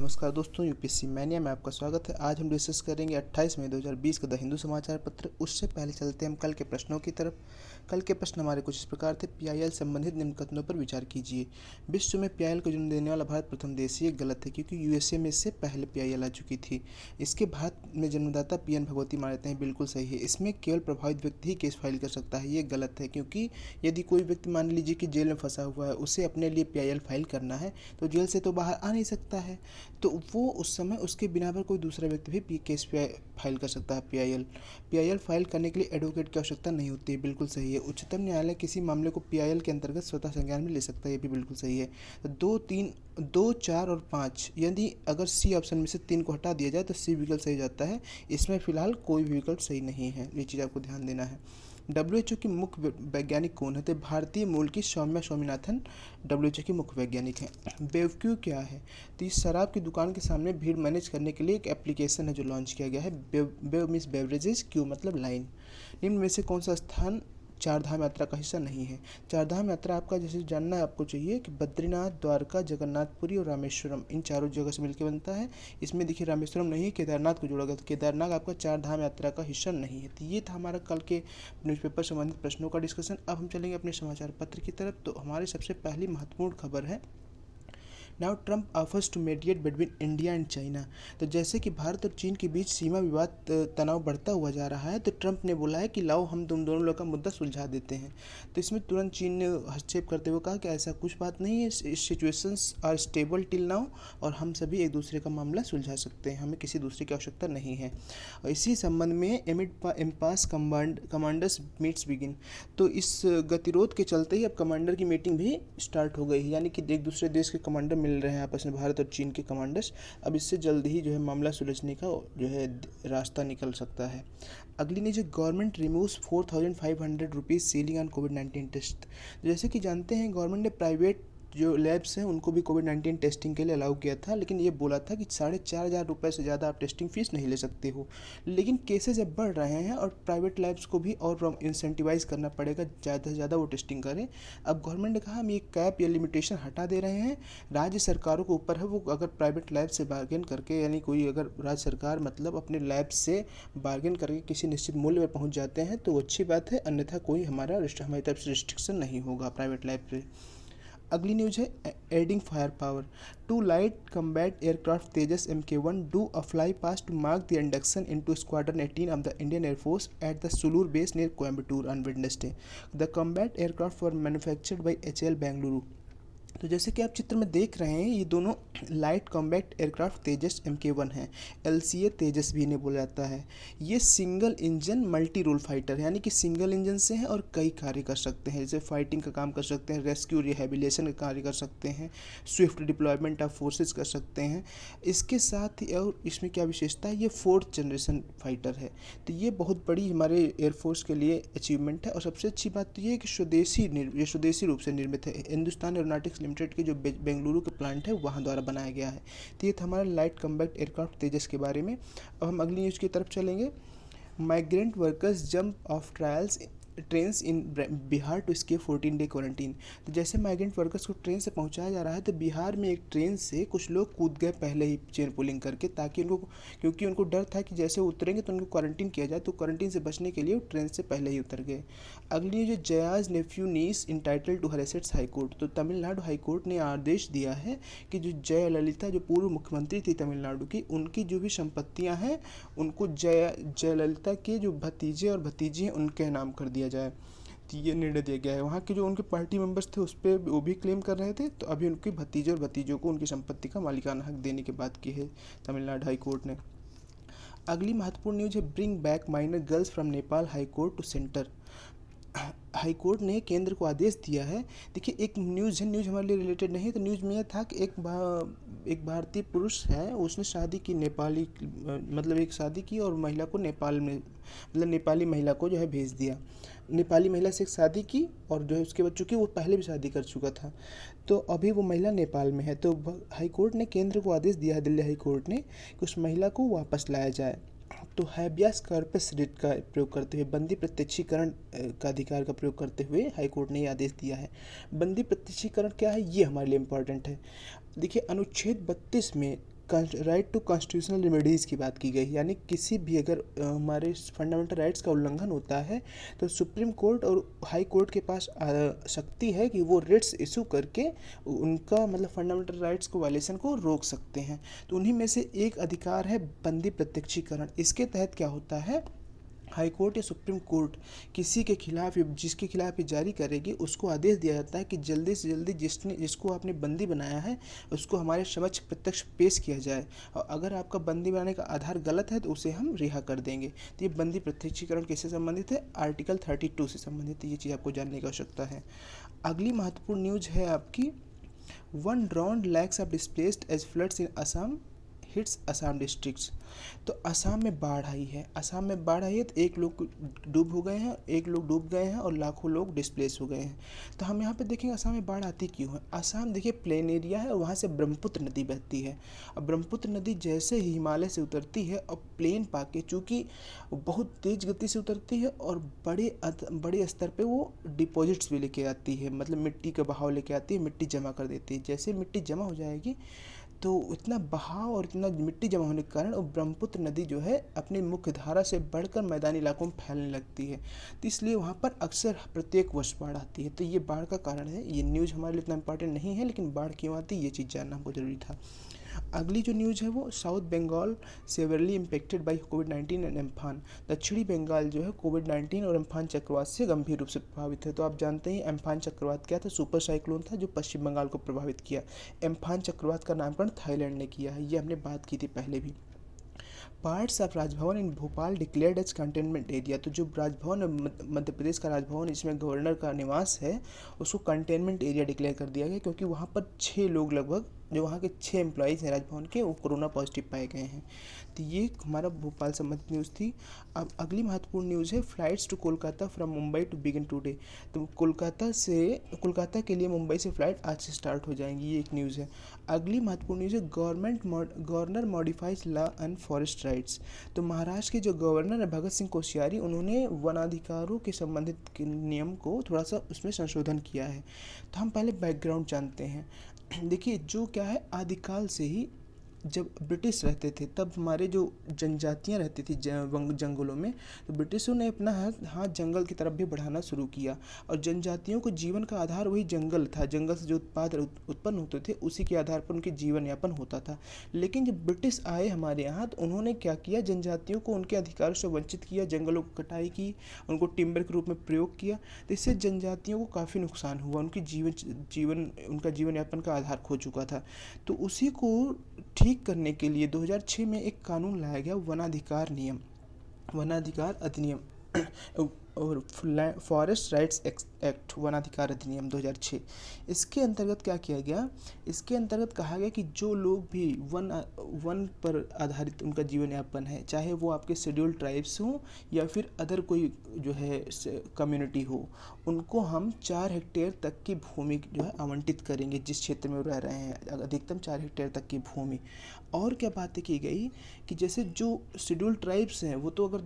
नमस्कार दोस्तों, UPSC mania में आपका स्वागत है। आज हम डिस्कस करेंगे 28 मई 2020 का द हिंदू समाचार पत्र। उससे पहले चलते हैं हम कल के प्रश्नों की तरफ। कल के प्रश्न हमारे कुछ इस प्रकार थे। पीआईएल संबंधित निम्न कथनों पर विचार कीजिए। विश्व में पीआईएल को जन्म देने वाला भारत प्रथम देश। ये गलत है क्योंकि यूएसए में इससे पहले पीआईएल आ चुकी थी। इसके भारत में जन्मदाता पीएन भगवती मानते हैं, बिल्कुल सही है। इसमें केवल प्रभावित व्यक्ति ही केस फाइल कर सकता है। ये गलत है क्योंकि यदि कोई व्यक्ति मान लीजिए कि जेल में फंसा हुआ है, उसे अपने लिए पीआईएल फाइल करना है तो जेल से तो बाहर आ नहीं सकता है, तो वो उस समय उसके बिना पर कोई दूसरा व्यक्ति भी केस फाइल कर सकता है। पीआईएल फाइल करने के लिए एडवोकेट की आवश्यकता नहीं होती है, बिल्कुल सही है। उच्चतम न्यायालय किसी मामले को पीआईएल के अंतर्गत स्वतः संज्ञान में ले सकता है, ये भी बिल्कुल सही है। तो 2, 3, 2, 4 और 5, यदि अगर सी ऑप्शन में से 3 को हटा दिया जाए तो सी विकल्प सही जाता है। इसमें फिलहाल कोई भी विकल्प सही नहीं है, ये चीज़ आपको ध्यान देना है। डब्ल्यूएचओ की मुख्य वैज्ञानिक कौन है? तो भारतीय मूल की सौम्या स्वामीनाथन डब्ल्यूएचओ की मुख्य वैज्ञानिक हैं। बेवक्यू क्या है? तो इस शराब की दुकान के सामने भीड़ मैनेज करने के लिए एक एप्लीकेशन है जो लॉन्च किया गया है। बेव मीन्स बेवरेजेस, क्यू मतलब लाइन। निम्न में से कौन सा स्थान चारधाम यात्रा का हिस्सा नहीं है? चारधाम यात्रा आपका जैसे जानना है, आपको चाहिए कि बद्रीनाथ, द्वारका, जगन्नाथपुरी और रामेश्वरम, इन चारों जगह से मिलकर बनता है। इसमें देखिए रामेश्वरम नहीं है, केदारनाथ को जोड़ा गया, तो केदारनाथ आपका चारधाम यात्रा का हिस्सा नहीं है। तो ये था हमारा कल के न्यूज़पेपर संबंधित प्रश्नों का डिस्कशन। अब हम चलेंगे अपने समाचार पत्र की तरफ। तो हमारी सबसे पहली महत्वपूर्ण खबर है, now Trump offers to mediate between India and China. तो जैसे कि भारत और चीन के बीच सीमा विवाद तनाव बढ़ता हुआ जा रहा है, तो ट्रंप ने बोला है कि लाओ हम तुम दोनों लोग का मुद्दा सुलझा देते हैं। तो इसमें तुरंत चीन ने हस्तक्षेप करते हुए कहा कि ऐसा कुछ बात नहीं है, situations are stable till now, और हम सभी एक दूसरे का मामला सुलझा सकते हैं, हमें किसी दूसरे की आवश्यकता नहीं है। और इसी संबंध में एम्पास कमांडर्स मीट्स बिगिन। तो इस गतिरोध के चलते ही अब कमांडर की मीटिंग भी स्टार्ट हो गई है, यानी कि एक दूसरे देश के कमांडर मिल रहे हैं आपस में, भारत और चीन के कमांडर्स। अब इससे जल्द ही जो है मामला सुलझने का जो है रास्ता निकल सकता है। अगली न्यूज है, government removes 4500 rupees ceiling on कोविड-19 टेस्ट। जैसे कि जानते हैं, गवर्नमेंट ने प्राइवेट जो लैब्स हैं उनको भी कोविड-19 टेस्टिंग के लिए अलाउ किया था, लेकिन ये बोला था कि 4500 रुपये से ज़्यादा आप टेस्टिंग फीस नहीं ले सकते हो। लेकिन केसेज अब बढ़ रहे हैं और प्राइवेट लैब्स को भी और इंसेंटिवाइज करना पड़ेगा, ज़्यादा से ज़्यादा वो टेस्टिंग करें। अब गवर्नमेंट ने कहा हम ये कैप या लिमिटेशन हटा दे रहे हैं। राज्य सरकारों के ऊपर है, वो अगर प्राइवेट लैब से बार्गेन करके, यानी कोई अगर राज्य सरकार मतलब अपने लैब से बार्गेन करके किसी निश्चित मूल्य में पहुँच जाते हैं तो अच्छी बात है, अन्यथा कोई हमारी तरफ से रिस्ट्रिक्शन नहीं होगा प्राइवेट लैब पे। अगली न्यूज है, adding fire power. 2 light combat aircraft Tejas MK1 do a fly past to mark the induction into squadron 18 of the Indian air force at the Sulur base near Coimbatore on Wednesday. The combat aircraft were manufactured by HAL Bengaluru. तो जैसे कि आप चित्र में देख रहे हैं, ये दोनों light combat aircraft Tejas MK1 है, LCA तेजस भी इन्हें बोला जाता है। ये single engine multi role fighter, यानी कि सिंगल इंजन से हैं और कई कार्य कर सकते हैं, जैसे फाइटिंग का काम कर सकते हैं, रेस्क्यू रिहेबिलिटेशन का कार्य कर सकते हैं, स्विफ्ट डिप्लॉयमेंट ऑफ फोर्सेस कर सकते हैं। इसके साथ ही और इसमें क्या विशेषता है, ये 4th जनरेशन फाइटर है। तो ये बहुत बड़ी हमारे एयरफोर्स के लिए अचीवमेंट है। और सबसे अच्छी बात तो ये है कि स्वदेशी रूप से निर्मित है। हिंदुस्तान एरोनॉटिक्स लिमिटेड के जो बेंगलुरु के प्लांट है वहाँ द्वारा बनाया गया है। तो ये था हमारा लाइट कम्बैट एयरक्राफ्ट तेजस के बारे में। अब हम अगली न्यूज़ की तरफ चलेंगे। Migrant workers jump off trials trains in Bihar to escape 14-day quarantine. तो जैसे माइग्रेंट वर्कर्स को ट्रेन से पहुंचाया जा रहा है, तो बिहार में एक ट्रेन से कुछ लोग कूद गए पहले ही चेन पुलिंग करके, ताकि क्योंकि उनको डर था कि जैसे उतरेंगे तो उनको क्वारंटीन किया जाए, तो क्वारंटीन से बचने के लिए वो ट्रेन से पहले ही उतर गए। अगली जो जयाज nephew niece entitled to her assets high court. तो तमिलनाडु हाईकोर्ट ने आदेश दिया है कि जो जयललिता, जो पूर्व मुख्यमंत्री थी तमिलनाडु की, उनकी जो भी संपत्तियां हैं उनको जयललिता के जो भतीजे और भतीजी हैं उनके नाम कर दिया जाए। तो ये निर्णय दिया गया है। वहाँ के जो उनके पार्टी मेंबर्स थे उस पर वो भी क्लेम कर रहे थे, तो अभी उनके भतीजे और भतीजों को उनकी संपत्ति का मालिकाना हक देने की बात की है तमिलनाडु हाई कोर्ट ने। अगली महत्वपूर्ण न्यूज है, bring back minor girls from Nepal high court to centre. High court ने केंद्र को आदेश दिया है। देखिए, एक न्यूज़ है, न्यूज़ हमारे लिए रिलेटेड नहीं है। तो न्यूज़ में यह था कि एक भारतीय पुरुष है, उसने शादी की नेपाली, मतलब एक शादी की और महिला को नेपाल में, मतलब नेपाली महिला को जो है भेज दिया। नेपाली महिला से एक शादी की और जो है उसके बच्चों की, वो पहले भी शादी कर चुका था, तो अभी वो महिला नेपाल में है। तो हाई कोर्ट ने केंद्र को आदेश दिया है, दिल्ली हाई कोर्ट ने, कि उस महिला को वापस लाया जाए। तो हैबियस कॉर्पस रिट का प्रयोग करते हुए, बंदी प्रत्यक्षीकरण का अधिकार का प्रयोग करते हुए हाईकोर्ट ने ये आदेश दिया है। बंदी प्रत्यक्षीकरण क्या है, ये हमारे लिए इम्पॉर्टेंट है। देखिए, अनुच्छेद 32 में राइट टू कॉन्स्टिट्यूशनल रेमेडीज़ की बात की गई, यानी किसी भी अगर हमारे फंडामेंटल राइट्स का उल्लंघन होता है तो सुप्रीम कोर्ट और हाई कोर्ट के पास शक्ति है कि वो रिट्स इशू करके उनका मतलब फंडामेंटल राइट्स को वायलेशन को रोक सकते हैं। तो उन्हीं में से एक अधिकार है बंदी प्रत्यक्षीकरण। इसके तहत क्या होता है, हाई कोर्ट या सुप्रीम कोर्ट किसी के खिलाफ जिसके खिलाफ ये जारी करेगी उसको आदेश दिया जाता है कि जल्दी से जल्दी जिसको आपने बंदी बनाया है उसको हमारे समक्ष प्रत्यक्ष पेश किया जाए, और अगर आपका बंदी बनाने का आधार गलत है तो उसे हम रिहा कर देंगे। तो ये बंदी प्रत्यक्षीकरण किससे संबंधित है, आर्टिकल 32 से संबंधित है। ये चीज़ आपको जानने की आवश्यकता है। अगली महत्वपूर्ण न्यूज है आपकी, 1 lakhs of displaced as floods in Assam hits Assam districts. तो असम में बाढ़ आई है, असम में बाढ़ आई है तो एक लोग डूब हो गए हैं, एक लोग डूब गए हैं और लाखों लोग डिस्प्लेस हो गए हैं। तो हम यहाँ पे देखेंगे असम में बाढ़ आती क्यों है। असम देखिए प्लेन एरिया है और वहाँ से ब्रह्मपुत्र नदी बहती है। अब ब्रह्मपुत्र नदी जैसे ही हिमालय से उतरती है और प्लेन पाके चूँकि बहुत तेज़ गति से उतरती है और बड़े स्तर पे वो डिपॉजिट्स भी लेके आती है, मतलब मिट्टी का बहाव लेके आती है, मिट्टी जमा कर देती है। जैसे मिट्टी जमा हो जाएगी तो इतना बहाव और इतना मिट्टी जमा होने के कारण और ब्रह्मपुत्र नदी जो है अपनी मुख्य धारा से बढ़कर मैदानी इलाकों में फैलने लगती है। तो इसलिए वहाँ पर अक्सर प्रत्येक वर्ष बाढ़ आती है। तो ये बाढ़ का कारण है। ये न्यूज़ हमारे लिए इतना इंपॉर्टेंट नहीं है, लेकिन बाढ़ क्यों आती है ये चीज़ जानना हमको जरूरी था। अगली जो न्यूज़ है वो south Bengal severely impacted by कोविड-19 एंड एम्फान। दक्षिणी बंगाल जो है कोविड-19 और एम्फान चक्रवात से गंभीर रूप से प्रभावित है। तो आप जानते हैं एम्फान चक्रवात क्या था, सुपर साइक्लोन था जो पश्चिम बंगाल को प्रभावित किया। एम्फान चक्रवात का नामकरण थाईलैंड ने किया है, ये हमने बात की थी पहले भी। Parts of Raj Bhavan in Bhopal declared as containment area. तो जो राजभवन मध्य प्रदेश का राजभवन जिसमें गवर्नर का निवास है उसको कंटेनमेंट एरिया डिक्लेयर कर दिया गया, क्योंकि वहाँ पर 6 लोग लगभग जो वहाँ के 6 एम्प्लॉयज़ हैं राजभवन के वो कोरोना पॉजिटिव पाए गए हैं। तो ये हमारा भोपाल संबंधित न्यूज़ थी। अब अगली महत्वपूर्ण न्यूज़ है flights to Kolkata from Mumbai to begin today. तो कोलकाता के लिए मुंबई से फ़्लाइट आज से स्टार्ट हो जाएंगी, ये एक न्यूज़ है। अगली महत्वपूर्ण न्यूज़ है governor modifies law and forest rights. तो महाराष्ट्र के जो गवर्नर है भगत सिंह कोश्यारी, उन्होंने वनाधिकारों के संबंधित नियम को थोड़ा सा उसमें संशोधन किया है। तो हम पहले बैकग्राउंड जानते हैं। देखिए जो क्या है, आदिकाल से ही जब ब्रिटिश रहते थे तब हमारे जो जनजातियां रहती थी जंगलों में, तो ब्रिटिशों ने अपना हाथ जंगल की तरफ भी बढ़ाना शुरू किया। और जनजातियों को जीवन का आधार वही जंगल था, जंगल से जो उत्पाद उत्पन्न होते थे उसी के आधार पर उनके जीवन यापन होता था। लेकिन जब ब्रिटिश आए हमारे यहाँ तो उन्होंने क्या किया, जनजातियों को उनके अधिकारों से वंचित किया, जंगलों को कटाई की, उनको टिम्बर के रूप में प्रयोग किया। तो इससे जनजातियों को काफ़ी नुकसान हुआ, उनका जीवन यापन का आधार खो चुका था। तो उसी को ठीक करने के लिए 2006 में एक कानून लाया गया, वनाधिकार अधिनियम और फॉरेस्ट राइट्स एक्ट, वनाधिकार अधिनियम 2006। इसके अंतर्गत क्या किया गया, इसके अंतर्गत कहा गया कि जो लोग भी वन पर आधारित उनका जीवन यापन है, चाहे वो आपके शेड्यूल्ड ट्राइब्स हों या फिर अदर कोई जो है कम्युनिटी हो, उनको हम 4 हेक्टेयर तक की भूमि जो है आवंटित करेंगे जिस क्षेत्र में वो रह रहे हैं, अधिकतम 4 हेक्टेयर तक की भूमि। और क्या बातें की गई कि जैसे जो शेड्यूल्ड ट्राइब्स हैं वो तो अगर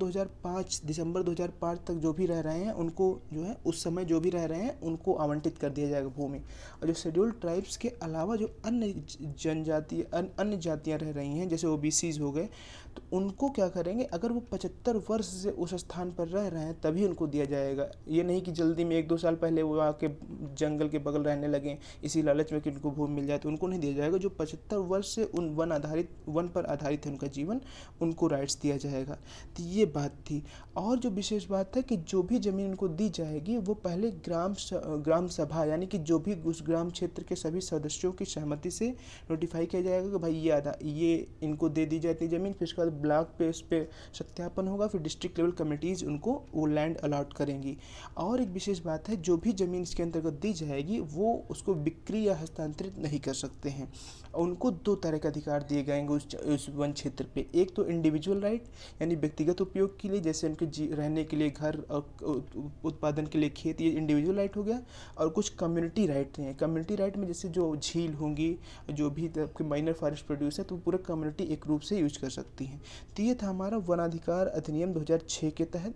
दिसंबर 2005 तक जो भी रह रहे हैं उनको जो है उस समय जो भी रह रहे हैं उनको आवंटित कर दिया जाएगा भूमि। और जो शेड्यूल्ड ट्राइब्स के अलावा जो अन्य जातियां रह रही हैं जैसे ओबीसीज हो गए, तो उनको क्या करेंगे, अगर वो 75 वर्ष से उस स्थान पर रह रहे हैं तभी उनको दिया जाएगा। ये नहीं कि जल्दी में 1-2 साल पहले वो आके जंगल के बगल रहने लगे इसी लालच में कि उनको भूमि मिल जाए, तो उनको नहीं दिया जाएगा। जो 75 वर्ष से उन वन पर आधारित है उनका जीवन, उनको राइट्स दिया जाएगा। तो ये बात थी। और जो विशेष बात है कि जो भी ज़मीन उनको दी जाएगी वो पहले ग्राम सभा यानी कि जो भी उस ग्राम क्षेत्र के सभी सदस्यों की सहमति से नोटिफाई किया जाएगा कि भाई ये इनको दे दी जाती है ज़मीन। फिर उसके बाद ब्लॉक पे उस पर सत्यापन होगा, फिर डिस्ट्रिक्ट लेवल कमेटीज़ उनको वो लैंड अलॉट करेंगी। और एक विशेष बात है, जो भी ज़मीन इसके अंतर्गत दी जाएगी वो उसको बिक्री या हस्तांतरित नहीं कर सकते हैं। उनको 2 तरह के अधिकार दिए जाएंगे उस वन क्षेत्र पे। एक तो इंडिविजुअल राइट यानी व्यक्तिगत उपयोग के लिए, जैसे उनके रहने के लिए घर और उत्पादन के लिए खेत, ये इंडिविजुअल राइट हो गया। और कुछ कम्युनिटी राइट हैं। कम्युनिटी राइट में जैसे जो झील होंगी, जो भी आपके माइनर फॉरेस्ट प्रोड्यूस है, तो पूरा कम्युनिटी एक रूप से यूज कर सकती हैं। तो ये था हमारा वनाधिकार अधिनियम 2006 के तहत।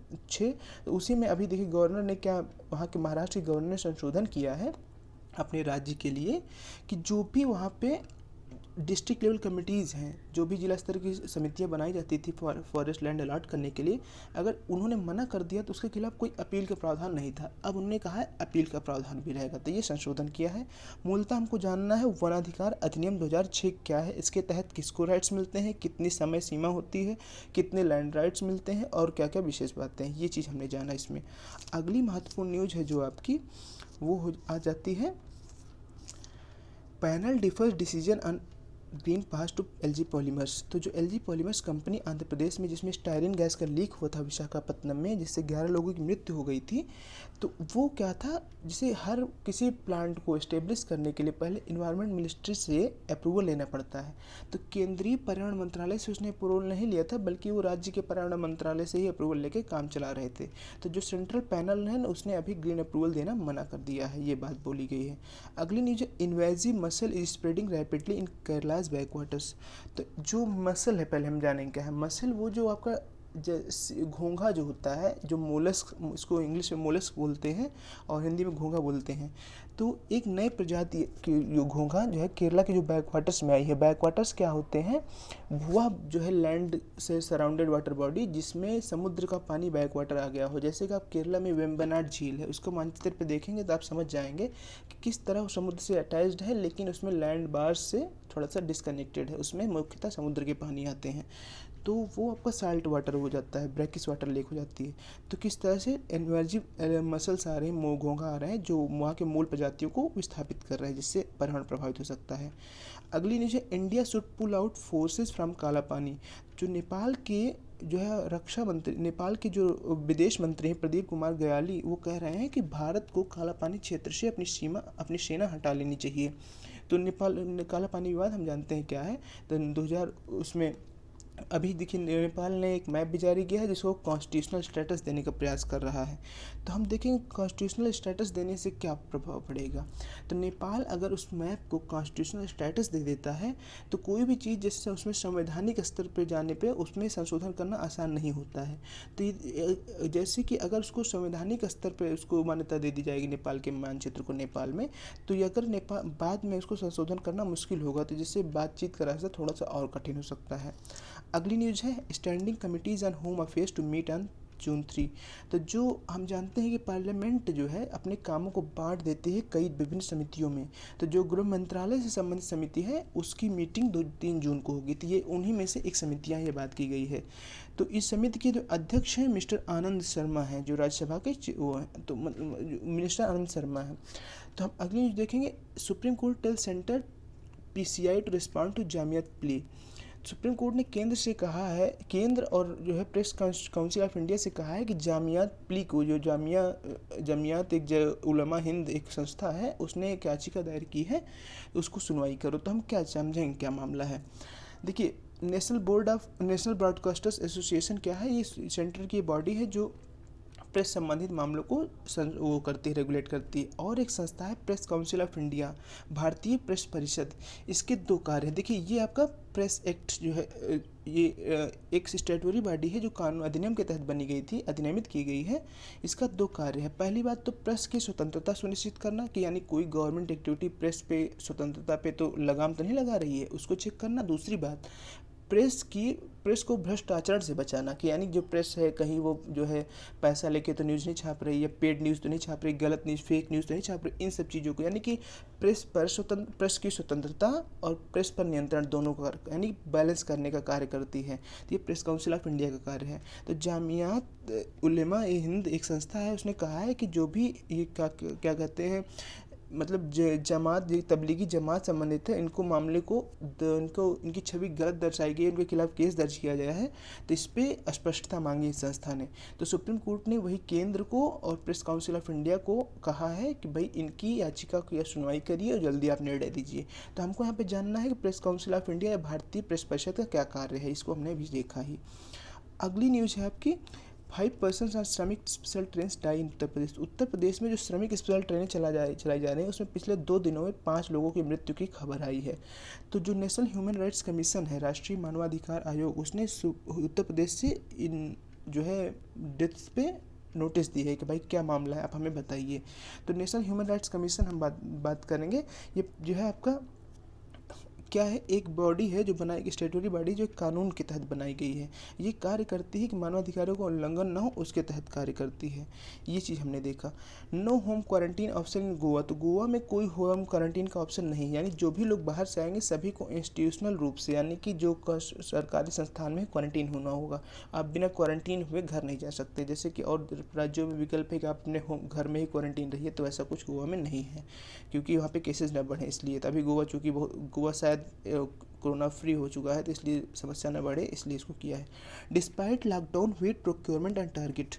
तो उसी में अभी देखिए गवर्नर ने क्या, वहाँ के महाराष्ट्र के गवर्नर ने संशोधन किया है अपने राज्य के लिए कि जो भी वहाँ पे डिस्ट्रिक्ट लेवल कमिटीज़ हैं, जो भी जिला स्तर की समितियां बनाई जाती थी फॉरेस्ट लैंड अलॉट करने के लिए, अगर उन्होंने मना कर दिया तो उसके खिलाफ कोई अपील का प्रावधान नहीं था। अब उन्होंने कहा है अपील का प्रावधान भी रहेगा, तो ये संशोधन किया है। मूलतः हमको जानना है वनाधिकार अधिनियम 2006 क्या है, इसके तहत किसको राइट्स मिलते हैं, कितनी समय सीमा होती है, कितने लैंड राइट्स मिलते हैं और क्या क्या विशेष बातें हैं, ये चीज़ हमने जाना इसमें। अगली महत्वपूर्ण न्यूज है जो आपकी वो आ जाती है, panel defers decision on green pass to LG polymers. तो जो LG polymers company Andhra Pradesh में, जिसमें स्टायरिन गैस का लीक हुआ था विशाखापत्तनम में, जिससे 11 लोगों की मृत्यु हो गई थी, तो वो क्या था, जिसे हर किसी प्लांट को इस्टेब्लिश करने के लिए पहले इन्वायरमेंट मिनिस्ट्री से अप्रूवल लेना पड़ता है। तो केंद्रीय पर्यावरण मंत्रालय से उसने अप्रूवल नहीं लिया था, बल्कि वो राज्य के पर्यावरण मंत्रालय से ही अप्रूवल लेके काम चला रहे थे। तो जो सेंट्रल पैनल है ना, उसने अभी ग्रीन अप्रूवल देना मना कर दिया है, ये बात बोली गई है। अगली न्यूज है, invasive muscle is spreading rapidly in Kerala's backwaters. तो जो मसल है, पहले हम जानेंगे क्या है मसल। वो जो आपका घोंघा जो होता है, जो मोलस्क, इसको इंग्लिश में मोलस्क बोलते हैं और हिंदी में घोंघा बोलते हैं। तो एक नए प्रजाति की जो घोंघा जो है केरला के जो बैकवाटर्स में आई है। बैकवाटर्स क्या होते हैं, वह जो है लैंड से सराउंडेड वाटर बॉडी जिसमें समुद्र का पानी बैकवाटर आ गया हो। जैसे कि आप केरला में वेम्बनाड झील है, उसको मानचित्र पे देखेंगे तो आप समझ जाएंगे कि किस तरह वो समुद्र से अटैच्ड है, लेकिन उसमें लैंड बार्स से थोड़ा सा डिस्कनेक्टेड है, उसमें मुख्यतः समुद्र के पानी आते हैं। तो वो आपका साल्ट वाटर हो जाता है, ब्रैकिश वाटर लेक हो जाती है। तो किस तरह से इन्वेजिव मसल्स आ रहे हैं, घोंघा आ रहे हैं, जो वहाँ के मूल प्रजातियों को विस्थापित कर रहे हैं, जिससे पर्यावरण प्रभावित हो सकता है। अगली न्यूज है, India should pull out forces from Kala Pani. जो नेपाल के जो है रक्षा मंत्री, नेपाल के जो विदेश मंत्री हैं प्रदीप कुमार गयाली, वो कह रहे हैं कि भारत को काला पानी क्षेत्र से अपनी सेना हटा लेनी चाहिए। तो नेपाल काला पानी विवाद हम जानते हैं क्या है। तो 2000 उसमें अभी देखिए नेपाल ने एक मैप भी जारी किया है जिसको कॉन्स्टिट्यूशनल स्टेटस देने का प्रयास कर रहा है। तो हम देखेंगे कॉन्स्टिट्यूशनल स्टेटस देने से क्या प्रभाव पड़ेगा। तो नेपाल अगर उस मैप को कॉन्स्टिट्यूशनल स्टेटस दे देता है तो कोई भी चीज़ जैसे उसमें संवैधानिक स्तर पर जाने पे उसमें संशोधन करना आसान नहीं होता है। तो जैसे कि अगर उसको संवैधानिक स्तर पर उसको मान्यता दे दी जाएगी नेपाल के मानचित्र को नेपाल में, तो ये अगर नेपाल बाद में उसको संशोधन करना मुश्किल होगा, तो जिससे बातचीत का रास्ता थोड़ा सा और कठिन हो सकता है। अगली न्यूज़ है, standing committees on home affairs to meet on June 3। तो जो हम जानते हैं कि पार्लियामेंट जो है अपने कामों को बांट देती है कई विभिन्न समितियों में। तो जो गृह मंत्रालय से संबंधित समिति है उसकी मीटिंग 2-3 जून को होगी। तो ये उन्हीं में से एक समितियां ये बात की गई है। तो इस समिति के जो अध्यक्ष हैं मिस्टर आनंद शर्मा हैं, जो राज्यसभा के वो हैं, तो मिनिस्टर आनंद शर्मा हैं। तो हम अगली न्यूज़ देखेंगे, supreme court tell centre PCI to respond to Jamia plea. Supreme court ने केंद्र से कहा है, केंद्र और जो है प्रेस काउंसिल ऑफ इंडिया से कहा है कि जामियात प्ली को, जो जामियात एक उलमा हिंद एक संस्था है, उसने एक याचिका दायर की है, उसको सुनवाई करो। तो हम क्या समझेंगे क्या मामला है। देखिए, नेशनल ब्रॉडकास्टर्स एसोसिएशन क्या है, ये सेंटर की बॉडी है जो प्रेस संबंधित मामलों को वो करती है, रेगुलेट करती है। और एक संस्था है प्रेस काउंसिल ऑफ इंडिया, भारतीय प्रेस परिषद। इसके 2 कार्य हैं। देखिए, ये आपका प्रेस एक्ट जो है, ये एक स्टैट्यूटरी बॉडी है जो कानून अधिनियम के तहत बनी गई थी, अधिनियमित की गई है। इसका 2 कार्य है। पहली बात तो प्रेस की स्वतंत्रता सुनिश्चित करना, कि यानी कोई गवर्नमेंट एक्टिविटी प्रेस पे स्वतंत्रता पे तो लगाम तो नहीं लगा रही है, उसको चेक करना। दूसरी बात, प्रेस को भ्रष्ट आचरण से बचाना, कि यानी जो प्रेस है कहीं वो जो है पैसा लेके तो न्यूज़ नहीं छाप रही, या पेड न्यूज़ तो नहीं छाप रही, गलत न्यूज़ फेक न्यूज़ तो नहीं छाप रही, इन सब चीज़ों को, यानी कि प्रेस की स्वतंत्रता और प्रेस पर नियंत्रण दोनों का यानी बैलेंस करने का कार्य करती है। तो ये प्रेस काउंसिल ऑफ इंडिया का कार्य है। तो जामियात उलेमा ए हिंद एक संस्था है, उसने कहा है कि जो भी ये क्या कहते हैं, मतलब जमात तबलीगी जमात संबंधित है, इनको मामले को इनकी छवि गलत दर्शाई गई है, उनके खिलाफ केस दर्ज किया गया है। तो इस पर स्पष्टता मांगी इस संस्था ने। तो सुप्रीम कोर्ट ने वही केंद्र को और प्रेस काउंसिल ऑफ इंडिया को कहा है कि भाई इनकी याचिका की सुनवाई करिए और जल्दी आप निर्णय दीजिए। तो हमको यहाँ पे जानना है कि प्रेस काउंसिल ऑफ इंडिया या भारतीय प्रेस परिषद का क्या कार्य है, इसको हमने अभी देखा ही। अगली न्यूज़ है आपकी, 5% ऑफ श्रमिक स्पेशल ट्रेन डाई इन उत्तर प्रदेश। उत्तर प्रदेश में जो श्रमिक स्पेशल ट्रेनें चलाई जा रही हैं उसमें पिछले 2 दिनों में 5 लोगों की मृत्यु की खबर आई है। तो जो नेशनल ह्यूमन राइट्स कमीशन है, राष्ट्रीय मानवाधिकार आयोग, उसने उत्तर प्रदेश से इन जो है डेथ्स पे नोटिस दी है कि भाई क्या मामला है, आप हमें बताइए। तो नेशनल ह्यूमन राइट्स कमीशन हम बात करेंगे, ये जो है आपका क्या है, एक बॉडी है जो बनाई गई, स्टेटरी बॉडी जो एक कानून के तहत बनाई गई है। ये कार्य करती है कि मानवाधिकारों का उल्लंघन ना हो, उसके तहत कार्य करती है। ये चीज़ हमने देखा। No home quarantine option in Goa, तो गोवा में कोई होम क्वारंटीन का ऑप्शन नहीं, यानी जो भी लोग बाहर से आएंगे सभी को इंस्टीट्यूशनल रूप से, यानी कि जो सरकारी संस्थान में क्वारंटीन होना होगा। आप बिना क्वारंटीन हुए घर नहीं जा सकते, जैसे कि और राज्यों में विकल्प है कि आप अपने होम घर में ही क्वारंटीन रहिए, तो ऐसा कुछ गोवा में नहीं है, क्योंकि वहाँ पे केसेस न बढ़े इसलिए। तभी गोवा, चूँकि गोवा शायद कोरोना फ्री हो चुका है, तो इसलिए समस्या न बढ़े, इसलिए इसको किया है। Despite lockdown wheat procurement and target,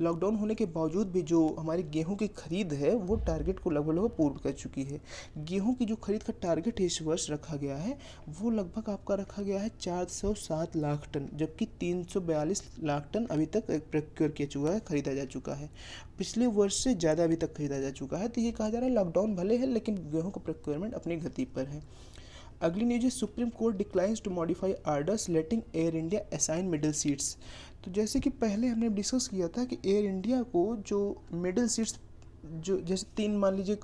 lockdown होने के बावजूद भी जो हमारी गेहूं की खरीद है वो टारगेट को लगभग पूर्ण कर चुकी है। गेहूं की जो खरीद का टारगेट इस वर्ष रखा गया है वो लगभग आपका रखा गया है 407 लाख टन, जबकि 342 लाख टन अभी तक प्रोक्योर किया चुका है, खरीदा जा चुका है। पिछले वर्ष से ज़्यादा अभी तक खरीदा जा चुका है। तो ये कहा जा रहा है लॉकडाउन भले है लेकिन गेहूं का प्रोक्योरमेंट अपनी गति पर है। अगली न्यूज है, supreme court declines to modify orders letting Air India assign middle seats. तो जैसे कि पहले हमने डिस्कस किया था कि एयर इंडिया को जो मिडिल सीट्स, जो जैसे तीन, मान लीजिए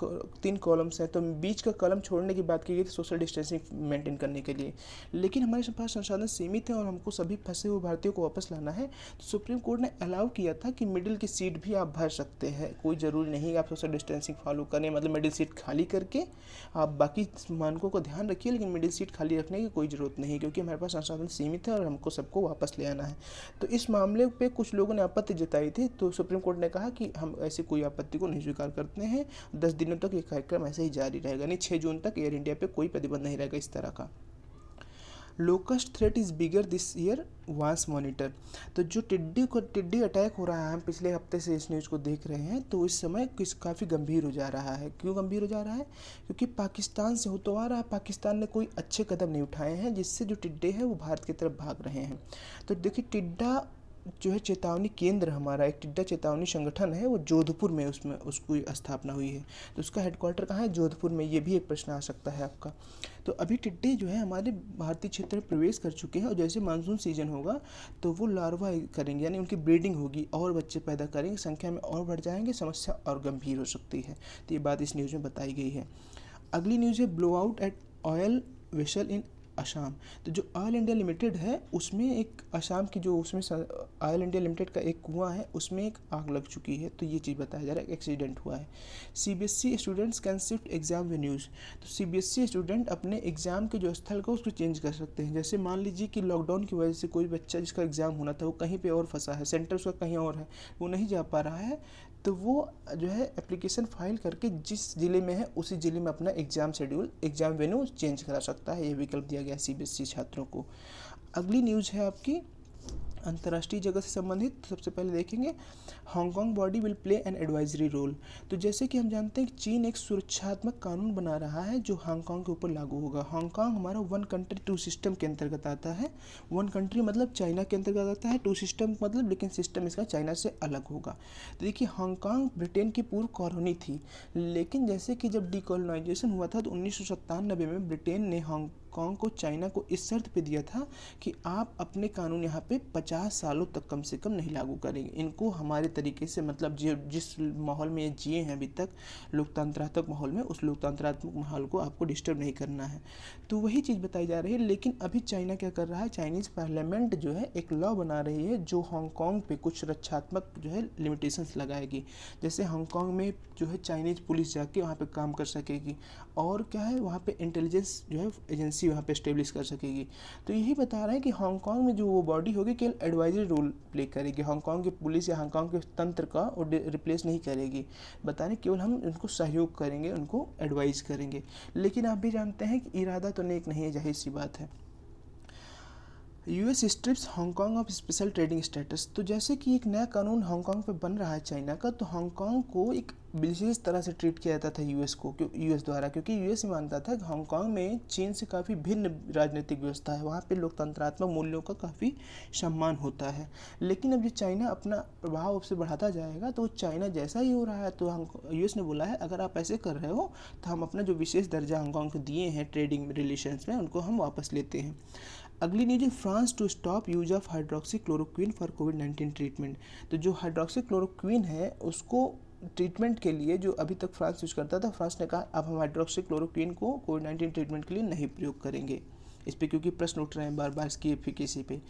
3 कॉलम्स हैं, तो बीच का कॉलम छोड़ने की बात की गई थी सोशल डिस्टेंसिंग मेंटेन करने के लिए, लेकिन हमारे पास संसाधन सीमित हैं और हमको सभी फंसे हुए भारतीयों को वापस लाना है। तो सुप्रीम कोर्ट ने अलाउ किया था कि मिडिल की सीट भी आप भर सकते हैं, कोई ज़रूरी नहीं आप सोशल डिस्टेंसिंग फॉलो करें, मतलब मिडिल सीट खाली करके आप बाकी मानकों का ध्यान रखिए, लेकिन मिडिल सीट खाली रखने की कोई ज़रूरत नहीं, क्योंकि हमारे पास संसाधन सीमित है और हमको सबको वापस ले आना है। तो इस मामले पर कुछ लोगों ने आपत्ति जताई थी, तो सुप्रीम कोर्ट ने कहा कि हम ऐसी कोई आपत्ति को नहीं स्वीकार करते हैं, 10 दिनों तक ये कार्यक्रम ऐसे ही जारी रहेगा, नहीं 6 जून तक एयर इंडिया पे कोई प्रतिबंध नहीं रहेगा इस तरह का। Locust threat is bigger this year, वांस मॉनिटर। तो जो टिड्डी अटैक हो रहा है, हम पिछले हफ्ते से इस न्यूज़ को देख रहे हैं, तो इस समय काफ़ी गंभीर हो जा रहा है। क्यों गंभीर हो जा रहा है? क्योंकि पाकिस्तान से हो तो आ रहा है, पाकिस्तान ने कोई अच्छे कदम नहीं उठाए हैं जिससे जो टिड्डे हैं वो भारत की तरफ भाग रहे हैं। तो देखिए, टिड्डा जो है चेतावनी केंद्र, हमारा एक टिड्डा चेतावनी संगठन है, वो जोधपुर में उसमें उसकी स्थापना हुई है। तो उसका हेडक्वार्टर कहाँ है? जोधपुर में। ये भी एक प्रश्न आ सकता है आपका। तो अभी टिड्डे जो है हमारे भारतीय क्षेत्र में प्रवेश कर चुके हैं, और जैसे मानसून सीजन होगा तो वो लार्वा करेंगे, यानी उनकी ब्रीडिंग होगी और बच्चे पैदा करेंगे, संख्या में और बढ़ जाएंगे, समस्या और गंभीर हो सकती है। तो ये बात इस न्यूज़ में बताई गई है। अगली न्यूज़ है, blow out at oil vessel इन असम। तो जो ऑयल इंडिया लिमिटेड है उसमें एक असम की जो उसमें ऑयल इंडिया लिमिटेड का एक कुआं है उसमें एक आग लग चुकी है। तो ये चीज़ बताया जा रहा है, एक्सीडेंट हुआ है। CBSE students can shift exam venues. तो सीबीएसई स्टूडेंट अपने एग्जाम के जो स्थल को उसको चेंज कर सकते हैं। जैसे मान लीजिए कि लॉकडाउन की वजह से कोई बच्चा जिसका एग्जाम होना था वो कहीं पर और फंसा है, सेंटर उसका कहीं और है, वो नहीं जा पा रहा है, तो वो जो है एप्लीकेशन फाइल करके जिस ज़िले में है उसी ज़िले में अपना exam schedule, exam venue change करा सकता है। ये विकल्प दिया गया है सीबीएसई छात्रों को। अगली न्यूज़ है आपकी अंतर्राष्ट्रीय जगत से संबंधित। सबसे पहले देखेंगे, Hong Kong body will play an advisory role. तो जैसे कि हम जानते हैं कि चीन एक सुरक्षात्मक कानून बना रहा है जो हांगकांग के ऊपर लागू होगा। हांगकांग हमारा 1 कंट्री 2 सिस्टम के अंतर्गत आता है। 1 कंट्री मतलब चाइना के अंतर्गत आता है, 2 सिस्टम मतलब, लेकिन सिस्टम इसका चाइना से अलग होगा। तो देखिए, हांगकांग ब्रिटेन की पूर्व कॉलोनी थी, लेकिन जैसे कि जब डीकोलोनाइजेशन हुआ था तो 1997 में ब्रिटेन ने हांगकांग को चाइना को इस शर्त पे दिया था कि आप अपने कानून यहाँ पे 50 सालों तक कम से कम नहीं लागू करेंगे। इनको हमारे तरीके से, मतलब जिस माहौल में ये जिए हैं अभी तक लोकतंत्रात्मक माहौल में, उस लोकतंत्रात्मक माहौल को आपको डिस्टर्ब नहीं करना है। तो वही चीज़ बताई जा रही है। लेकिन अभी चाइना क्या कर रहा है, चाइनीज़ पार्लियामेंट जो है एक लॉ बना रही है जो हांगकांग पे कुछ रक्षात्मक जो है लिमिटेशंस लगाएगी। जैसे हांगकांग में जो है चाइनीज़ पुलिस जाके वहाँ पे काम कर सकेगी, और क्या है वहाँ पे इंटेलिजेंस जो है एजेंसी वहाँ पे एस्टेब्लिश कर सकेगी। तो यही बता रहा है कि हांगकांग में जो वो बॉडी होगी केवल एडवाइजरी रोल प्ले करेगी। हांगकांग की पुलिस या हांगकांग के तंत्र का वो रिप्लेस नहीं करेगी। बता रहे केवल हम उनको सहयोग करेंगे, उनको एडवाइज करेंगे। लेकिन आप भी जानते हैं कि इरादा तो नेक नहीं है, जाहिर सी बात है। US strips Hong Kong of special trading status. तो जैसे कि एक नया कानून हांगकांग पे बन रहा है चाइना का, तो हांगकांग को एक विशेष तरह से ट्रीट किया जाता था यूएस द्वारा, क्योंकि यूएस ही मानता था कि हांगकांग में चीन से काफ़ी भिन्न राजनीतिक व्यवस्था है, वहाँ पे लोकतंत्रात्मक मूल्यों का काफ़ी सम्मान होता है। लेकिन अब जो चाइना अपना प्रभाव उससे बढ़ाता जाएगा, तो चाइना जैसा ही हो रहा है, तो यूएस ने बोला है अगर आप ऐसे कर रहे हो तो हम अपना जो विशेष दर्जा हांगकांग को दिए हैं ट्रेडिंग रिलेशंस में, उनको हम वापस लेते हैं। अगली न्यूज है, France to stop use of hydroxy chloroquine for कोविड-19 ट्रीटमेंट। तो जो हाइड्रोक्सी क्लोरोक्विन है उसको ट्रीटमेंट के लिए जो अभी तक फ्रांस यूज करता था, फ्रांस ने कहा अब हम हाइड्रोक्सीक्लोरोक्वीन को कोविड-19 ट्रीटमेंट के लिए नहीं प्रयोग करेंगे। इस पे क्योंकि प्रश्न उठ रहे हैं बार बार इसकी एफिकेसी पे।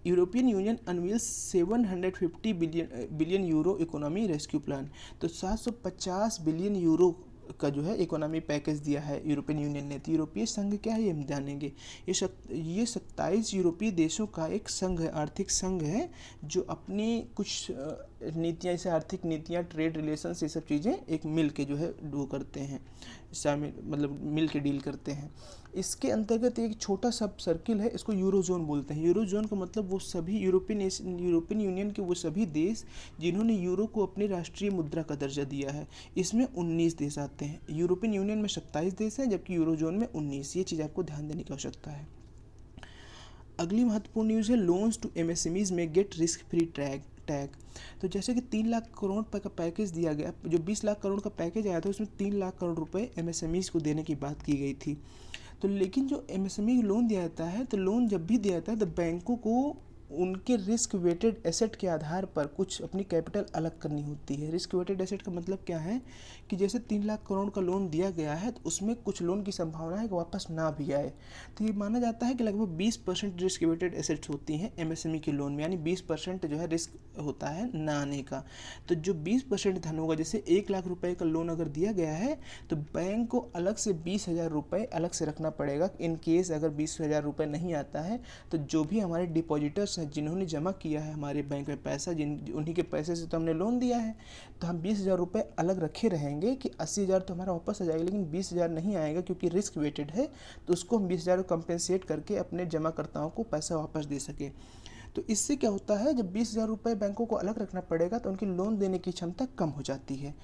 European union unveils 750 billion euro economy rescue plan. तो 750 बिलियन यूरो का जो है इकोनॉमी पैकेज दिया है यूरोपियन यूनियन ने। तो यूरोपीय संघ क्या है ये हम जानेंगे। ये 27 यूरोपीय देशों का एक संघ है, आर्थिक संघ है, जो अपनी कुछ नीतियाँ, जैसे आर्थिक नीतियाँ, ट्रेड रिलेशंस, ये सब चीज़ें एक मिल के जो है वो करते हैं, शामिल मतलब मिल के डील करते हैं। इसके अंतर्गत एक छोटा सा सर्किल है, इसको यूरोजोन बोलते हैं। यूरोजोन का मतलब वो सभी यूरोपियन यूनियन के वो सभी देश जिन्होंने यूरो को अपनी राष्ट्रीय मुद्रा का दर्जा दिया है। इसमें 19 देश आते हैं। यूरोपियन यूनियन में 27 देश हैं, जबकि यूरोजोन में 19। ये चीज़ आपको ध्यान देने की आवश्यकता है। अगली महत्वपूर्ण न्यूज़ है लोन्स टू एमएसएमईज में गेट रिस्क फ्री टैग। तो जैसे कि 3 लाख करोड़ का पैकेज दिया गया, जो 20 लाख करोड़ का पैकेज आया था उसमें 3 लाख करोड़ रुपए एमएसएमईज को देने की बात की गई थी। तो लेकिन जो एमएसएमई लोन दिया जाता है, तो लोन जब भी दिया जाता है तो बैंकों को उनके रिस्क वेटेड एसेट के आधार पर कुछ अपनी कैपिटल अलग करनी होती है। रिस्क वेटेड एसेट का मतलब क्या है कि जैसे 3 लाख करोड़ का लोन दिया गया है तो उसमें कुछ लोन की संभावना है कि वापस ना भी आए। तो ये माना जाता है कि लगभग 20% रिस्क वेटेड एसेट्स होती हैं एमएसएमई के लोन में, यानी 20% जो है रिस्क होता है ना आने का। तो जो 20% धन होगा, जैसे 1 लाख रुपए का लोन अगर दिया गया है तो बैंक को अलग से 20,000 रुपये अलग से रखना पड़ेगा। इन केस अगर 20,000 रुपये नहीं आता है तो जो भी हमारे डिपॉजिटर्स जिन्होंने जमा किया है हमारे बैंक में पैसा, उन्हीं के पैसे से तो हमने लोन दिया है, तो हम 20,000 रुपये अलग रखे रहेंगे कि 80,000 तो हमारा वापस आ जाएगा, लेकिन 20,000 नहीं आएगा क्योंकि रिस्क वेटेड है। तो उसको हम 20,000 कंपेंसेट करके अपने जमाकर्ताओं को पैसा वापस दे सके। तो इससे क्या होता है, जब 20,000 रुपये बैंकों को अलग रखना पड़ेगा तो उनकी लोन देने की क्षमता कम हो जाती है।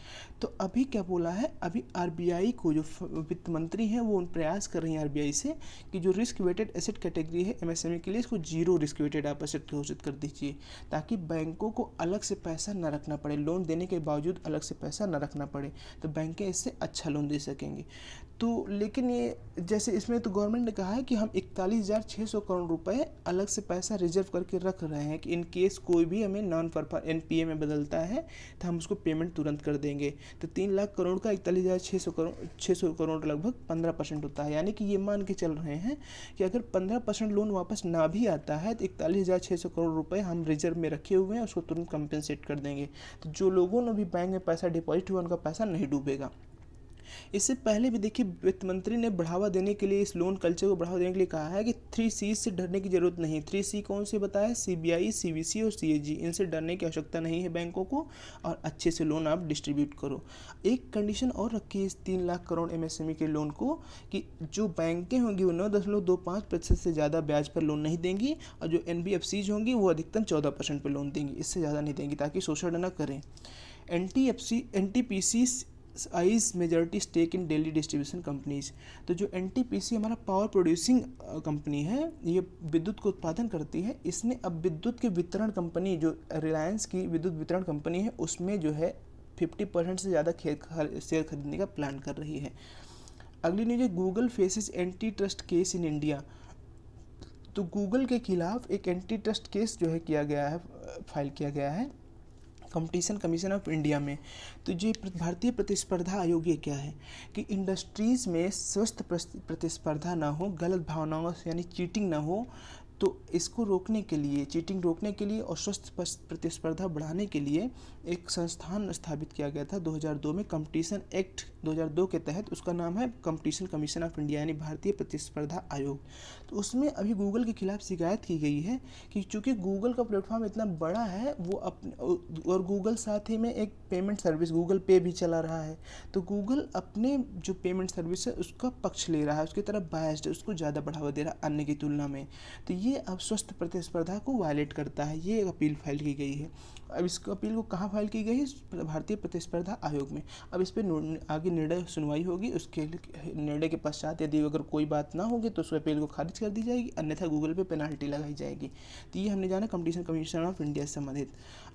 तो अभी क्या बोला है, अभी आरबीआई को, जो वित्त मंत्री हैं, वो प्रयास कर रही हैं आरबीआई से कि जो रिस्क वेटेड एसेट कैटेगरी है एमएसएमई के लिए, इसको जीरो रिस्क वेटेड आप एसेट घोषित कर दीजिए, ताकि बैंकों को अलग से पैसा न रखना पड़े, लोन देने के बावजूद अलग से पैसा न रखना पड़े, तो बैंकें इससे अच्छा लोन दे सकेंगे। तो लेकिन ये जैसे इसमें तो गवर्नमेंट ने कहा है कि हम 41,600 करोड़ रुपए अलग से पैसा रिजर्व करके रख रहे हैं कि इन केस कोई भी हमें नॉन परफॉर्म एनपीए में बदलता है तो हम उसको पेमेंट तुरंत कर देंगे। तो 3 लाख करोड़ का 41,600 करोड़ लगभग 15% होता है। यानी कि ये मान के चल रहे हैं कि अगर 15% लोन वापस ना भी आता है तो 41,600 करोड़ रुपये हम रिजर्व में रखे हुए हैं, उसको तुरंत कंपेंसेट कर देंगे। तो जो लोगों ने भी बैंक में पैसा डिपॉजिट हुआ उनका पैसा नहीं डूबेगा। इससे पहले भी देखिए वित्त मंत्री ने बढ़ावा देने के लिए, इस लोन कल्चर को बढ़ावा देने के लिए कहा है कि 3C से डरने की जरूरत नहीं। 3C कौन से बताया, सीबीआई, सीवीसी और सीएजी। इनसे डरने की आवश्यकता नहीं है बैंकों को, और अच्छे से लोन आप डिस्ट्रीब्यूट करो। एक कंडीशन और रखी है इस 3 लाख करोड़ एमएसएमई के लोन को, कि जो बैंकें होंगी वो 9.25% से ज़्यादा ब्याज पर लोन नहीं देंगी, और जो एनबीएफसीज होंगी वो अधिकतम 14% पर लोन देंगी, इससे ज़्यादा नहीं देंगी, ताकि शोषण न करें। NTPC eyes majority stake in Delhi distribution companies. तो जो एनटीपीसी हमारा पावर प्रोड्यूसिंग कंपनी है, ये विद्युत को उत्पादन करती है, इसने अब विद्युत के वितरण कंपनी, जो रिलायंस की विद्युत वितरण कंपनी है, उसमें जो है 50% से ज़्यादा शेयर खरीदने का प्लान कर रही है। अगली न्यूज़ है Google faces anti trust case in India. तो गूगल के खिलाफ एक एंटी ट्रस्ट केस जो है फाइल किया गया है कंपटीशन कमीशन ऑफ इंडिया में। तो ये भारतीय प्रतिस्पर्धा आयोग ये क्या है कि इंडस्ट्रीज़ में स्वस्थ प्रतिस्पर्धा ना हो, गलत भावनाओं से यानी चीटिंग ना हो, तो इसको रोकने के लिए, चीटिंग रोकने के लिए और स्वस्थ प्रतिस्पर्धा बढ़ाने के लिए एक संस्थान स्थापित किया गया था 2002 में, कंपटीशन एक्ट 2002 के तहत। उसका नाम है कंपटीशन कमीशन ऑफ इंडिया, यानी भारतीय प्रतिस्पर्धा आयोग। तो उसमें अभी गूगल के खिलाफ शिकायत की गई है कि चूँकि गूगल का प्लेटफॉर्म इतना बड़ा है, वो अपने, और गूगल साथ ही में एक पेमेंट सर्विस गूगल पे भी चला रहा है, तो गूगल अपने जो पेमेंट सर्विस है उसका पक्ष ले रहा है, उसकी तरफ बायस्ड है, उसको ज़्यादा बढ़ावा दे रहा है अन्य की तुलना में। तो ये अब स्वस्थ प्रतिस्पर्धा को वायलेट करता है। ये एक अपील फाइल की गई है। अब इस अपील को कहाँ फाइल की गई है, भारतीय प्रतिस्पर्धा आयोग में। अब इस पर आगे निर्णय सुनवाई होगी, उसके निर्णय के पश्चात यदि अगर कोई बात ना होगी तो उस अपील को खारिज कर दी जाएगी, अन्यथा गूगल पे पेनाल्टी लगाई जाएगी। तो ये हमने जाना कंपटीशन कमीशन ऑफ इंडिया से संबंधित।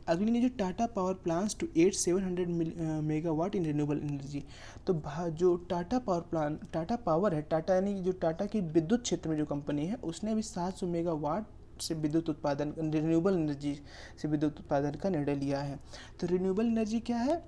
अगली news, Tata power plans to add 700 megawatt in renewable energy. तो जो Tata power plan, Tata power है, टाटा यानी जो टाटा की विद्युत क्षेत्र में जो कंपनी है, उसने अभी 700 मेगावाट से विद्युत उत्पादन, रिन्यूएबल एनर्जी से विद्युत उत्पादन का निर्णय लिया है। तो रिन्यूएबल एनर्जी क्या है,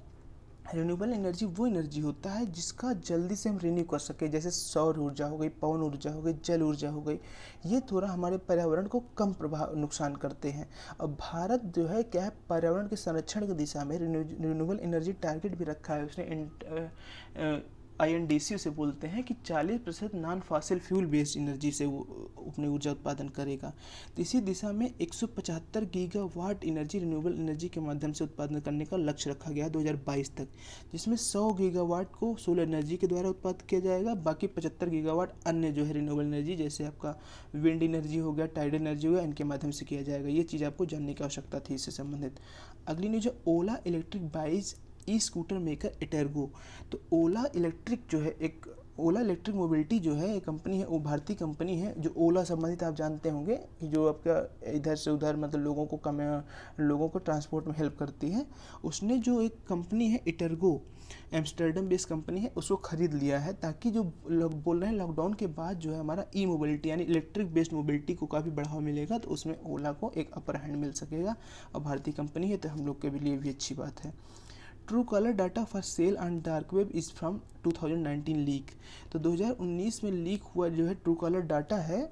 रिन्यूएबल एनर्जी वो एनर्जी होता है जिसका जल्दी से हम रिन्यू कर सकें, जैसे सौर ऊर्जा हो गई, पवन ऊर्जा हो गई, जल ऊर्जा हो गई। ये थोड़ा हमारे पर्यावरण को कम प्रभाव नुकसान करते हैं। अब भारत जो है क्या है, पर्यावरण के संरक्षण की दिशा में रिन्यूएबल एनर्जी टारगेट भी रखा है उसने। INDC उसे बोलते हैं कि 40% non fossil fuel based energy से वो अपनी ऊर्जा उत्पादन करेगा। तो इसी दिशा में 175 गीगावाट एनर्जी रिन्यूएबल एनर्जी के माध्यम से उत्पादन करने का लक्ष्य रखा गया 2022 तक, जिसमें 100 गीगावाट को सोलर एनर्जी के द्वारा उत्पादित किया जाएगा, बाकी 75 गीगावाट अन्य जो है रिन्यूएबल एनर्जी, जैसे आपका विंड एनर्जी हो गया, टाइड एनर्जी हो गया, इनके माध्यम से किया जाएगा। ये चीज़ आपको जानने की आवश्यकता थी इससे संबंधित। अगली न्यूज है ओला electric buys e scooter maker इटेरगो। तो ओला इलेक्ट्रिक जो है एक ओला इलेक्ट्रिक मोबिलिटी जो है एक कंपनी है, वो भारतीय कंपनी है जो ओला संबंधित आप जानते होंगे कि जो आपका इधर से उधर मतलब लोगों को ट्रांसपोर्ट में हेल्प करती है। उसने जो एक कंपनी है इटेरगो, एम्स्टर्डम बेस्ड कंपनी है, उसको खरीद लिया है, ताकि जो लोग बोल रहे हैं लॉकडाउन के बाद जो है हमारा ई मोबिलिटी यानी इलेक्ट्रिक बेस्ड मोबिलिटी को काफ़ी बढ़ावा मिलेगा, तो उसमें ओला को एक अपर हैंड मिल सकेगा। और भारतीय कंपनी है तो हम लोग के लिए भी अच्छी बात है। True collar data for sale on dark web is from 2019 leak. तो 2019 में लीक हुआ जो है ट्रू कॉलर डाटा है।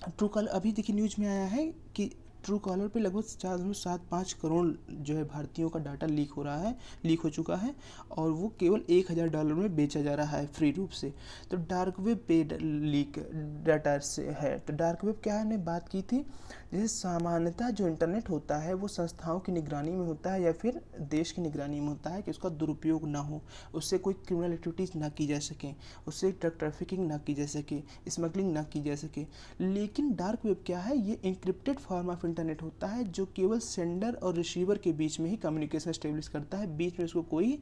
ट्रू कॉलर अभी देखिए न्यूज़ में आया है कि ट्रू कॉलर पे लगभग 4.75 करोड़ जो है भारतीयों का डाटा लीक हो चुका है, और वो केवल $1000 में बेचा जा रहा है फ्री रूप से। तो डार्क वेब पे लीक डाटा से है। तो डार्क वेब क्या है, हमने बात की थी, जैसे सामान्यतः जो इंटरनेट होता है वो संस्थाओं की निगरानी में होता है या फिर देश की निगरानी में होता है कि उसका दुरुपयोग ना हो, उससे कोई क्रिमिनल एक्टिविटीज़ ना की जा सकें, उससे ड्रग ट्रैफिकिंग ना की जा सके, स्मगलिंग ना की जा सके। लेकिन डार्क वेब क्या है, ये इंक्रिप्टेड फॉर्म ऑफ इंटरनेट होता है जो केवल सेंडर और रिसीवर के बीच में ही कम्युनिकेशन स्टेब्लिश करता है, बीच में उसको कोई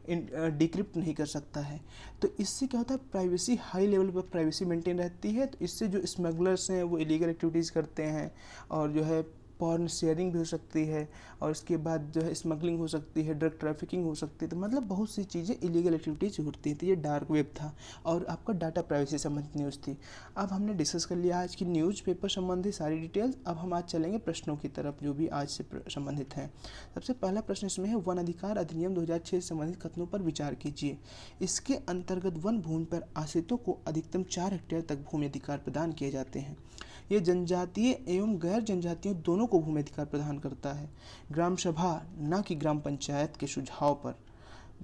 डिक्रिप्ट नहीं कर सकता है। तो इससे क्या होता है, प्राइवेसी हाई लेवल पर प्राइवेसी मेंटेन रहती है। तो इससे जो स्मगलर्स हैं वो इलीगल एक्टिविटीज़ करते हैं, और जो है पॉर्न शेयरिंग भी हो सकती है, और इसके बाद जो है स्मगलिंग हो सकती है, ड्रग ट्रैफिकिंग हो सकती है। तो मतलब बहुत सी चीज़ें इलीगल एक्टिविटीज़ होती हैं। तो ये डार्क वेब था, और आपका डाटा प्राइवेसी संबंधित न्यूज़ थी। अब हमने डिस्कस कर लिया आज की न्यूज़पेपर संबंधी सारी डिटेल्स। अब हम आज चलेंगे प्रश्नों की तरफ जो भी आज से संबंधित हैं। सबसे पहला प्रश्न इसमें है, वन अधिकार अधिनियम 2006 से संबंधित कथनों पर विचार कीजिए। इसके अंतर्गत वन भूमि पर आश्रितों को अधिकतम 4 हेक्टेयर तक भूमि अधिकार प्रदान किए जाते हैं। ये जनजातीय एवं गैर जनजातियों दोनों को भूमि अधिकार प्रदान करता है। ग्राम सभा न कि ग्राम पंचायत के सुझाव पर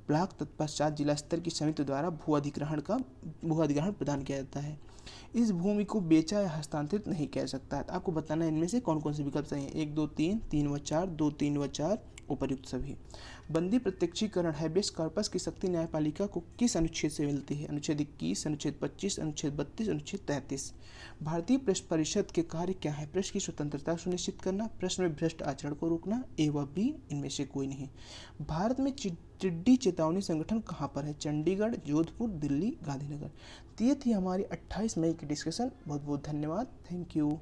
ब्लॉक तत्पश्चात जिला स्तर की समिति द्वारा भू अधिग्रहण प्रदान किया जाता है। इस भूमि को बेचा या हस्तांतरित नहीं किया जा सकता है। तो आपको बताना है इनमें से कौन कौन से विकल्प सही हैं। 1, 2, 3, 3 व 4, 2, 3 व 4 उपर्युक्त सभी। बंदी प्रत्यक्षीकरण हैबेस कॉर्पस की शक्ति न्यायपालिका को किस अनुच्छेद से मिलती है। अनुच्छेद 21, अनुच्छेद 25, अनुच्छेद 32, अनुच्छेद 33। भारतीय प्रेस परिषद के कार्य क्या है। प्रेस की स्वतंत्रता सुनिश्चित करना, प्रेस में भ्रष्ट आचरण को रोकना, ए व बी इनमें से कोई नहीं। भारत में टिड्डी चेतावनी संगठन कहाँ पर है। चंडीगढ़, जोधपुर, दिल्ली, गांधीनगर। तो ये थी हमारी 28 मई की डिस्कशन। बहुत बहुत धन्यवाद। Thank you.